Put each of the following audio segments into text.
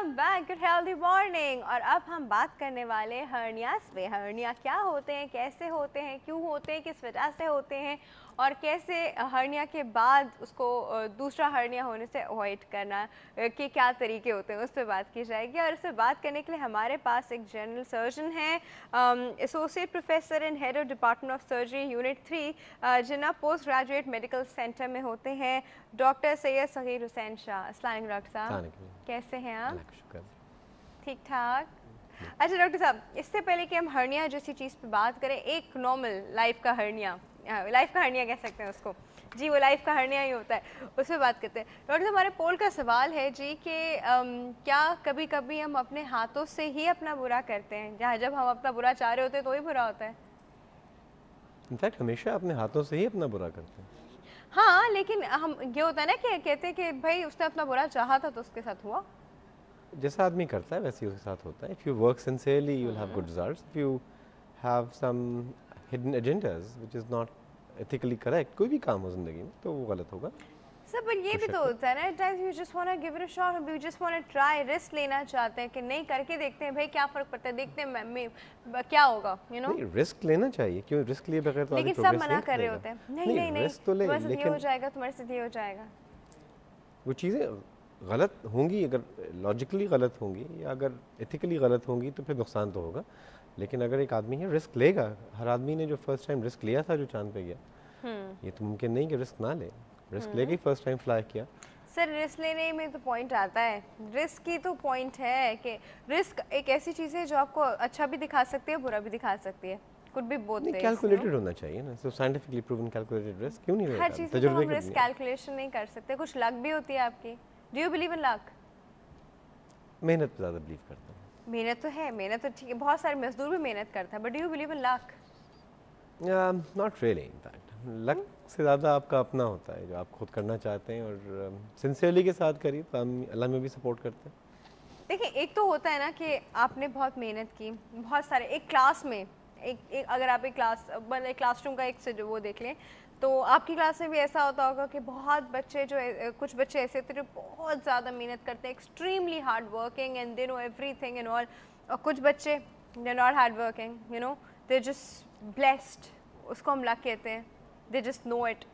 Welcome back, good healthy morning. और अब हम बात करने वाले हर्नियास पे। हर्निया क्या होते हैं, कैसे होते हैं, क्यों होते हैं, किस वजह से होते हैं और कैसे हर्निया के बाद उसको दूसरा हर्निया होने से अवॉइड करना के क्या तरीके होते हैं, उस पर बात की जाएगी। और इस पर बात करने के लिए हमारे पास एक जनरल सर्जन है, associate professor and head of department of surgery unit 3 Jinnah post graduate medical centre में होते हैं, डॉक्टर सैयद सगीर हुसैन शाह। अस्सलाम वालेकुम डॉक्टर साहब, कैसे हैं आप? ठीक ठाक। अच्छा डॉक्टर साहब, इससे पहले कि हम हर्निया जैसी चीज़ पे बात करें, एक नॉर्मल लाइफ का हर्निया कह सकते हैं उसको जी, वो लाइफ का हर्निया ही होता है, उस पर बात करते हैं। डॉक्टर साहब, हमारे पोल का सवाल है जी कि क्या कभी कभी हम अपने हाथों से ही अपना बुरा करते हैं, जहाँ जब हम अपना बुरा चाह रहे होते हैं तो ही बुरा होता है? इनफैक्ट हमेशा अपने हाथों से ही अपना बुरा करते हैं। हाँ, लेकिन हम ये होता है ना कि कहते हैं कि भाई उसने अपना बुरा चाहा था तो उसके साथ हुआ। जैसा आदमी करता है वैसे ही उसके साथ होता है। If you work sincerely you will have good results. If you have some hidden agendas which is not ethically correct, कोई भी काम हो ज़िंदगी में, तो वो गलत होगा। सर पर ये भी तो होता है ना, at times you just want to give it a shot, you just want to try, risk लेना चाहते हैं कि नहीं, करके देखते हैं भाई क्या फ़र्क पड़ता है, देखते हैं मैं क्या होगा, यू नो। नहीं, रिस्क लेना चाहिए, क्यों रिस्क लिए बगैर तो आदमी लेकिन सब प्रोग्रेस मना नहीं कर रहे करेगा। होते हैं, नहीं नहीं नहीं, रिस्क तो ले, तुम्हारे साथ ये हो लेकिन जाएगा, तुम्हारे साथ ये हो जाएगा। वो चीज़ें गलत होंगी, अगर लॉजिकली गलत होंगी या अगर एथिकली गलत होंगी तो फिर नुकसान तो होगा। लेकिन अगर एक आदमी है रिस्क लेगा, हर आदमी ने जो फर्स्ट टाइम रिस्क लिया था, जो चांद पे गया, ये तो मुमकिन नहीं कि रिस्क ना ले। रिस्क लेके फर्स्ट टाइम फ्लाई किया। सर रिस्क लेने में तो पॉइंट आता है, रिस्क की तो पॉइंट है कि रिस्क एक ऐसी चीज़ है जो आपको अच्छा भी दिखा सकती है, बुरा भी दिखा सकती है, कुछ भी नहीं, बोलते हैं। कैलकुलेटेड होना चाहिए ना, सो साइंटिफिकली प्रूवन कैलकुलेटेड रिस्क क्यों नहीं हर लेगा, चीज़ में तो तजुर्बे हम के रिस्क दुनिया। कैलकुलेशन नहीं कर सकते, कुछ लक भी होती है आपकी। Do you believe in luck? मेहनत पे ज़्यादा बिलीव करता हूँ। मेहनत तो है, मेहनत तो ठीक है, बहुत सारे मजदूर भी मेहनत करता है, but do you believe in luck? Not really, in fact luck से ज़्यादा आपका अपना होता है, जो आप खुद करना चाहते हैं और सिंसियरली के साथ करिए तो हम अल्लाह में भी सपोर्ट करते हैं। देखिए, एक तो होता है ना कि आपने बहुत मेहनत की, बहुत सारे एक क्लास में एक अगर आप एक क्लास मतलब एक क्लासरूम का एक से जो वो देख लें, तो आपकी क्लास में भी ऐसा होता होगा कि बहुत बच्चे जो कुछ बच्चे ऐसे होते हैं जो बहुत ज़्यादा मेहनत करते हैं, extremely hard working and they know everything and all. और कुछ बच्चे they not hard working, you know, they just blessed, उसको हम लक कहते हैं, they just know it.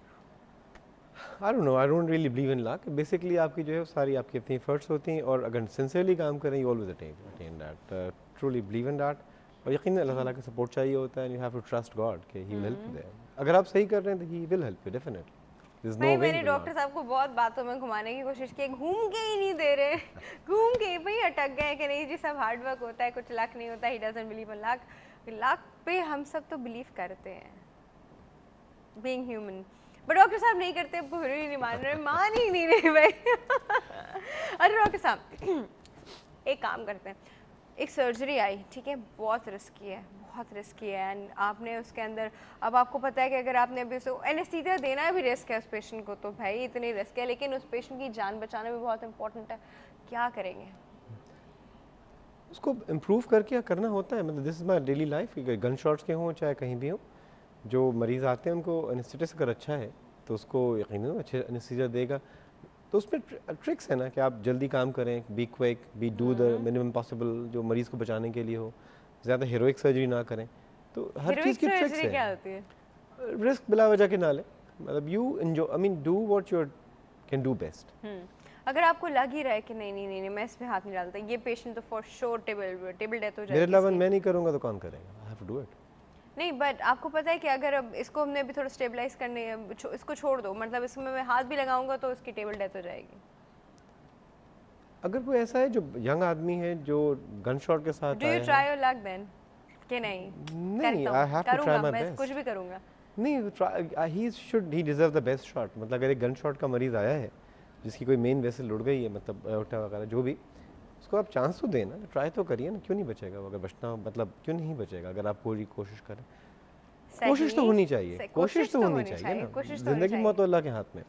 I don't really believe in luck. Basically आपकी जो है वो सारी आपकी अपनी एफर्ट्स होती हैं, और अगर सिंसियरली काम करें you always attend that, truly believe in that. और यकीन अल्लाह ताला का सपोर्ट चाहिए होता है, you have to trust God कि he will help you there. अगर आप सही कर रहे हैं तो he will help you definitely, there is no भाई वे ही मैंने विल डॉक्टर नॉट। साहब को बहुत बातों में घुमाने की कोशिश की, घूम के ही नहीं दे रहे घूम के ही भाई अटक गए कि नहीं जी सब हार्ड वर्क होता है, कुछ लक नहीं होता, he doesn't believe in luck. Luck पे हम सब तो बिलीव करते हैं, बीइंग ह्यूमन, बट डॉक्टर साहब नहीं करते, फिर ही नहीं मान रहे, मान ही नहीं रहे भाई अरे डॉक्टर साहब एक काम करते हैं, एक सर्जरी आई, ठीक है, बहुत रिस्की है, बहुत रिस्की है, एंड आपने उसके अंदर, अब आपको पता है कि अगर आपने अभी उसको एनेस्थीसिया देना भी रिस्क है उस पेशेंट को, तो भाई इतनी रिस्क है, लेकिन उस पेशेंट की जान बचाना भी बहुत इंपॉर्टेंट है, क्या करेंगे? उसको इम्प्रूव करके करना होता है। मतलब this is my daily life, gun shots के हों चाहे कहीं भी हों, जो मरीज़ आते हैं उनको एनेस्थेटिस्ट अगर अच्छा है तो उसको यकीनन अच्छे एनेस्थीसिया देगा। तो उसमें ट्रिक्स है ना कि आप जल्दी काम करें, be quick, be do the minimum possible, जो मरीज़ को बचाने के लिए हो, ज़्यादा हीरोइक सर्जरी ना करें। तो हर हीरोइक चीज़ की ट्रिक्स सर्जरी है। क्या होती है? रिस्क बिला वजह के ना लें, मतलब you enjoy, I mean do what you can do best. अगर आपको लग ही रहा है कि नहीं नहीं नहीं नहीं मैं इसमें हाथ नहीं डालता, ये पेशेंट तो फॉर श्योर टेबल डेथ हो मेरे जाएगी अलावा इसकी। मैं नहीं करूँगा तो कौन करेगा? I have to do it. नहीं, बट आपको पता है कि अगर अब इसको हमने अभी थोड़ा स्टेबलाइज करने, इसको छोड़ दो, मतलब इसमें मैं हाथ भी लगाऊंगा तो इसकी टेबल डेथ हो जाएगी। अगर कोई ऐसा है जो यंग आदमी है जो गन शॉट के साथ डू यू आया है, ट्राई योर लक देन कि नहीं नहीं, करता आई हूँ, हैव टू ट्राई करूँगा, माय मैं कुछ बेस्ट। भी करूँगा? नहीं, he deserve the best shot. मतलब अगर एक गन शॉट का मरीज आया है जिसकी कोई मेन वेसल उड़ गई है, मतलब अयोटा वगैरह जो भी, उसको आप चांस तो देना, ट्राई तो करिए ना, क्यों नहीं बचेगा वो? अगर बचना मतलब क्यों नहीं बचेगा अगर आप पूरी कोशिश करें? कोशिश तो होनी चाहिए, कोशिश तो होनी चाहिए ना। कोशिश तो होनी जिंदगी मौत चाहिए। अल्लाह के हाथ में,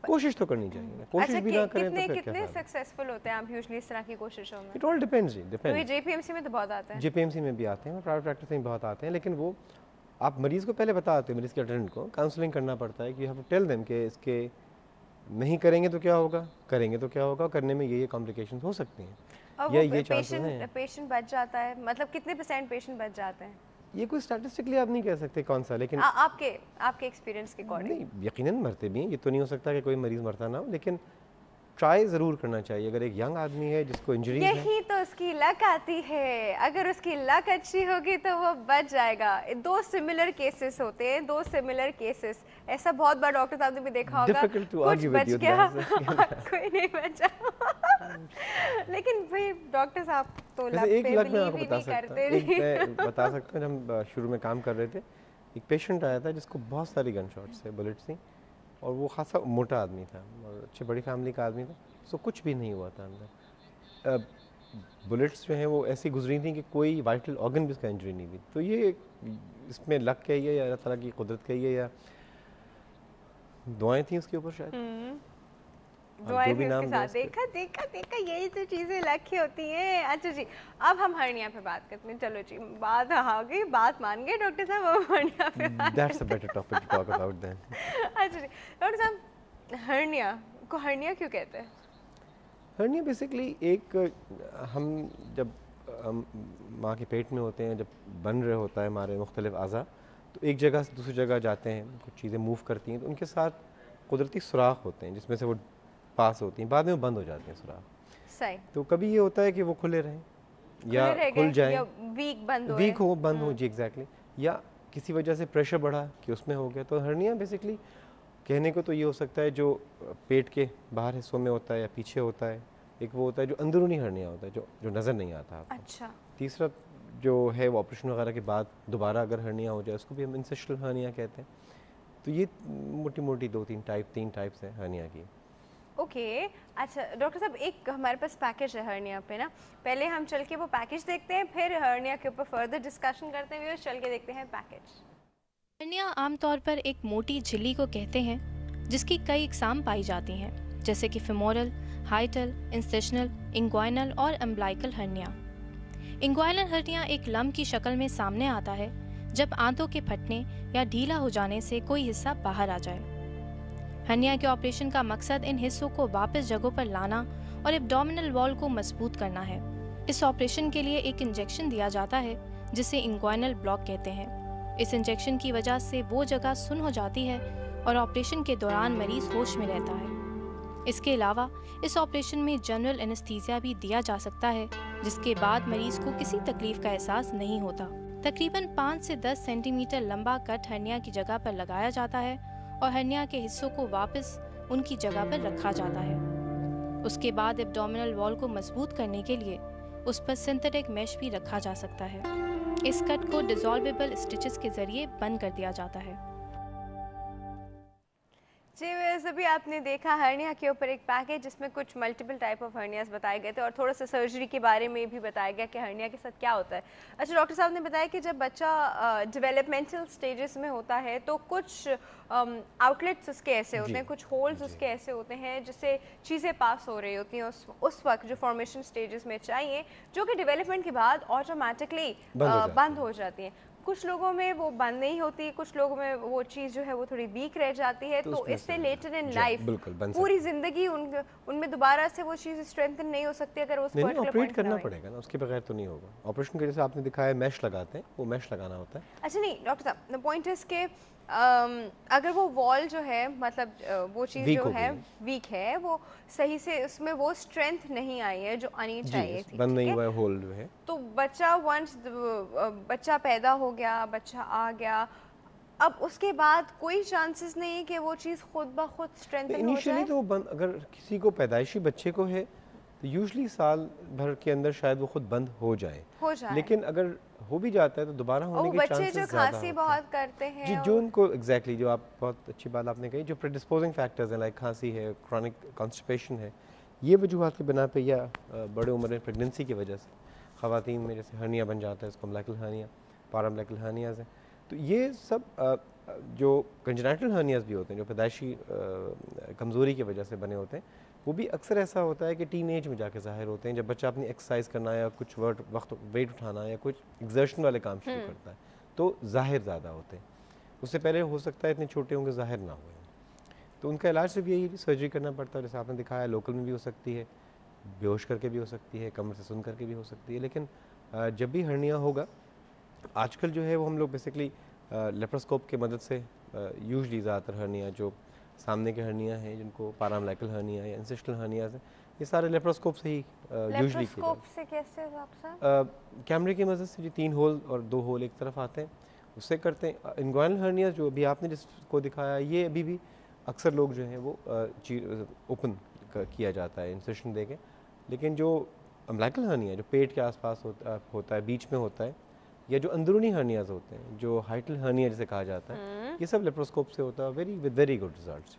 कोशिश तो करनी चाहिए ना। कोशिश अच्छा, भी ना करें तो कितने फिर क्या कितने फायदा? सक्सेसफुल होते हैं आप यूजुअली इस तरह की कोशिशों में? इट ऑल डिपेंड्स, तो ये जेपीएमसी में तो बहुत आता है। जेपीएमसी में भी आते हैं, प्राइवेट प्रैक्टिस में भी बहुत आते हैं, लेकिन वो आप मरीज़ को पहले बताते हैं, मरीज़ के अटेंडेंट को काउंसलिंग करना पड़ता है कि you have to tell them कि इसके नहीं करेंगे तो क्या होगा, करेंगे तो क्या होगा, करने में ये कॉम्प्लिकेशंस हो सकती हैं, और या वो ये चांसेस हैं। पेशेंट बच जाता है, मतलब कितने % पेशेंट बच जाते हैं? ये कोई स्टैटिस्टिकली आप नहीं कह सकते कौन सा, लेकिन आपके आपके एक्सपीरियंस के अकॉर्डिंग? नहीं, यकीनन मरते भी हैं, ये तो नहीं हो सकता कि कोई मरीज़ मरता ना हो, लेकिन ट्राई ज़रूर करना चाहिए। अगर एक यंग आदमी है जिसको इंजरीज है, यही तो उसकी लक आती है, अगर उसकी लक अच्छी होगी तो वो बच जाएगा। 2 सिमिलर केसेस होते हैं, 2 सिमिलर केसेस, ऐसा बहुत बार डॉक्टर साहब ने भी देखा होगा, डिफिकल्ट टू कुछ आर्ग्यू विद बच यू, गया कोई नहीं बचा। लेकिन भाई डॉक्टर साहब तो लक वैसे एक पे लक मैं बिलीव आपको ही बता नहीं सकता हूँ, करते एक नहीं। मैं बता सकता हूँ, जब हम शुरू में काम कर रहे थे, एक पेशेंट आया था जिसको बहुत सारी गन शॉट्स थे, बुलेट्स थी, और वो खासा मोटा आदमी था और अच्छी बड़ी फैमिली का आदमी था, उसको कुछ भी नहीं हुआ था अंदर। बुलेट्स जो हैं वो ऐसी गुजरी थी कि कोई वाइटल ऑर्गन भी उसका इंजरी नहीं हुई। तो ये इसमें लक कहिए या अल्लाह ताला की कुदरत कहिए या दुआएं थी उसके ऊपर शायद, आप दुआएं जो थी भी उसके नाम दें साथ। उसके। देखा देखा देखा, यही तो चीजें लकी होती हैं। अच्छा जी, अब हम हर्निया पे बात करते हैं। चलो जी, बात आ गई, बात मान गए डॉक्टर साहब, अब हर्निया पे बात दैट्स अ करते better topic to talk about then. हैं। अच्छा जी डॉक्टर साहब, हर्निया को हर्निया क्यों कहते हैं? हर्निया बेसिकली एक हम जब हम माँ के पेट में होते हैं, जब बन रहे होता है हमारे मुख्तलिफ अज़ा, तो एक जगह से दूसरी जगह जाते हैं, कुछ चीज़ें मूव करती हैं, तो उनके साथ कुदरती सुराख होते हैं जिसमें से वो पास होती हैं, बाद में वो बंद हो जाते हैं सुराख। सही, तो कभी ये होता है कि वो खुले रहें या खुले रह खुल गए जाएं, या वीक बंद हुए। वीक हो, बंद हो, जी एग्जैक्टली, या किसी वजह से प्रेशर बढ़ा कि उसमें हो गया। तो हर्निया बेसिकली कहने को तो ये हो सकता है जो पेट के बाहर हिस्सों में होता है या पीछे होता है, एक वो होता है जो अंदरूनी हर्निया होता है जो जो नज़र नहीं आता आपको। अच्छा, तीसरा जो है वो ऑपरेशन वगैरह के बाद दोबारा अगर हर्निया हो जाए उसको भी हम इंसेस्ट्रल हर्निया कहते हैं। तो ये मोटी मोटी तीन टाइप्स हैं हर्निया की। ओके। अच्छा डॉक्टर साहब, एक हमारे पास पैकेज है हर्निया पे ना, पहले हम चल के वो पैकेज देखते हैं, फिर हर्निया के ऊपर फर्दर डिस्कशन करते हैं। चल के देखते हैं पैकेज। हर्निया आमतौर पर एक मोटी झिल्ली को कहते हैं जिसकी कई इकसाम पाई जाती हैं, जैसे कि फेमोरल, हाइटल, इंसेशनल, इंग्वाइनल और अम्बलाइकल हर्निया। इंग्वाइनल हर्निया एक लम्ब की शक्ल में सामने आता है जब आंतों के फटने या ढीला हो जाने से कोई हिस्सा बाहर आ जाए। हर्निया के ऑपरेशन का मकसद इन हिस्सों को वापस जगहों पर लाना और एब्डोमिनल वॉल को मजबूत करना है। इस ऑपरेशन के लिए एक इंजेक्शन दिया जाता है जिसे इंग्वाइनल ब्लॉक कहते हैं। इस इंजेक्शन की वजह से वो जगह सुन्न हो जाती है और ऑपरेशन के दौरान मरीज होश में रहता है। इसके अलावा इस ऑपरेशन में जनरल एनेस्थीसिया भी दिया जा सकता है, जिसके बाद मरीज को किसी तकलीफ का एहसास नहीं होता। तकरीबन 5 से 10 सेंटीमीटर लंबा कट हर्निया की जगह पर लगाया जाता है और हर्निया के हिस्सों को वापस उनकी जगह पर रखा जाता है। उसके बाद एब्डोमिनल वॉल को मजबूत करने के लिए उस पर सिंथेटिक मेश भी रखा जा सकता है। इस कट को डिसॉल्वेबल स्टिचेस के जरिए बंद कर दिया जाता है। जी वैसे भी आपने देखा हर्निया के ऊपर एक पैकेज जिसमें कुछ मल्टीपल टाइप ऑफ हर्नियास बताए गए थे और थोड़ा सा सर्जरी के बारे में भी बताया गया कि हर्निया के साथ क्या होता है। अच्छा डॉक्टर साहब ने बताया कि जब बच्चा डेवलपमेंटल स्टेजेस में होता है तो कुछ आउटलेट्स उसके ऐसे होते हैं, कुछ होल्स उसके ऐसे होते हैं जिससे चीज़ें पास हो रही होती हैं उस वक्त जो फॉर्मेशन स्टेजेस में चाहिए, जो कि डेवलपमेंट के बाद ऑटोमेटिकली बंद हो जाती हैं। कुछ लोगों में वो बंद नहीं होती, कुछ लोगों में वो चीज़ जो है वो थोड़ी वीक रह जाती है, तो इससे लेटर इन लाइफ पूरी जिंदगी उनमें दोबारा से वो चीज़ स्ट्रेंथन नहीं हो सकती अगर उस पर्टिकुलर ऑपरेट करना पड़ेगा ना, उसके बगैर तो नहीं होगा। ऑपरेशन के जैसे आपने दिखाया मैश लगाते हैं, वो मैश लगाना होता है। अच्छा नहीं डॉक्टर साहब, द पॉइंट इज के अगर वो वॉल जो है मतलब वो चीज़ जो है वीक है, वो सही से उसमें वो स्ट्रेंथ नहीं आई है जो आनी चाहिए थी, बंद नहीं हुआ है होल जो है, तो बच्चा वंस बच्चा पैदा हो गया, बच्चा आ गया, अब उसके बाद कोई चांसेस नहीं है कि वो चीज़ खुद ब खुद स्ट्रेंथन हो जाए। इनिशियली तो बंद, अगर किसी को पैदाइशी बच्चे को है तो यूजुअली साल भर के अंदर शायद वो खुद बंद हो जाए, लेकिन अगर हो भी जाता है तो दोबारा होने के चांसेस जो खांसी बहुत करते हैं जी, जो उनको एग्जैक्टली जो आप बहुत अच्छी बात आपने कही, जो प्रेडिस्पोजिंग फैक्टर्स हैं लाइक खांसी है, क्रॉनिक कॉन्स्टिपेशन है, ये वजूहत की बिना पे या बड़े उम्र में प्रेगनेंसी की वजह से ख़वातीन में जैसे हर्निया बन जाता है, इसको अम्बलाइकल हर्निया, पाराअम्बलाइकल हर्नियाज़ हैं, तो ये सब जो कंजेनिटल हर्नियाज़ भी होते हैं जो पैदाइशी कमज़ोरी की वजह से बने होते हैं, वो भी अक्सर ऐसा होता है कि टीन एज में जाके ज़ाहिर होते हैं, जब बच्चा अपनी एक्सरसाइज करना या कुछ वक्त वेट उठाना या कुछ एग्जर्शन वाले काम शुरू करता है तो ज़ाहिर ज़्यादा होते हैं। उससे पहले हो सकता है इतने छोटे होंगे ज़ाहिर ना हुए। तो उनका इलाज सिर्फ यही सर्जरी करना पड़ता है, जैसे आपने दिखाया लोकल में भी हो सकती है, बेहोश करके भी हो सकती है, कमर से सुन करके भी हो सकती है। लेकिन जब भी हर्निया होगा आजकल जो है वो हम लोग बेसिकली लेप्रोस्कोप के मदद से यूजली ज़्यादातर हर्निया जो सामने के हर्निया हैं जिनको पैराम्बलाइकल हर्निया या इंसिशनल हर्निया है, ये सारे लेप्रोस्कोप से ही यूजली लेप्रोस्कोप से कैसे आप कैमरे की मदद से जो 3 होल और 2 होल एक तरफ आते हैं उससे करते हैं। इंग्वाइनल हर्निया जो अभी आपने जिसको दिखाया ये अभी भी अक्सर लोग जो हैं वो ओपन किया जाता है इंसिशन देके, लेकिन जो अम्बलाइकल हर्निया जो पेट के आसपास होता है, बीच में होता है, या जो अंदरूनी हर्नियाज होते हैं जो हाइटल हर्निया जिसे कहा जाता है, ये सब लेप्रोस्कोप से होता है विद वेरी गुड रिजल्ट्स।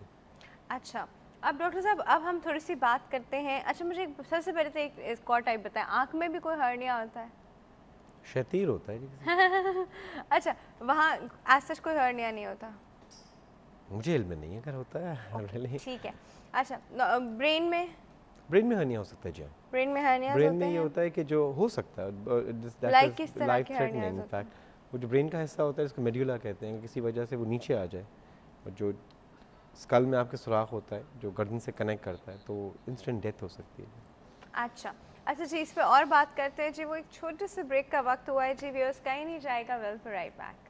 अच्छा, अब डॉक्टर साहब अब हम थोड़ी सी बात करते हैं। अच्छा मुझे सबसे पहले तो एक और टाइप बताएं, आँख में भी कोई हर्निया होता है? शतीर होता है जी। अच्छा, वहाँ आज सच कोई हर्निया नहीं होता? मुझे इल्म नहीं है अगर होता है। ठीक है। अच्छा, ब्रेन में? ब्रेन में हर्निया हो सकता है जी। ब्रेन में हर्निया ब्रेन में ये होता है कि जो हो सकता है लाइक किस तरह लाइफ के थ्रेटनिंग हर्नियाज होते हैं? इनफैक्ट वो जो ब्रेन का हिस्सा होता है इसको मेड्यूला कहते हैं, किसी वजह से वो नीचे आ जाए और जो स्कल में आपके सुराख होता है जो गर्दन से कनेक्ट करता है तो इंस्टेंट डेथ हो सकती है। अच्छा जी, इस पे और बात करते हैं जी। वो एक छोटे से ब्रेक का वक्त हुआ है जी, व्यूअर्स कहीं नहीं जाएगा, वेल फॉर राइट बैक।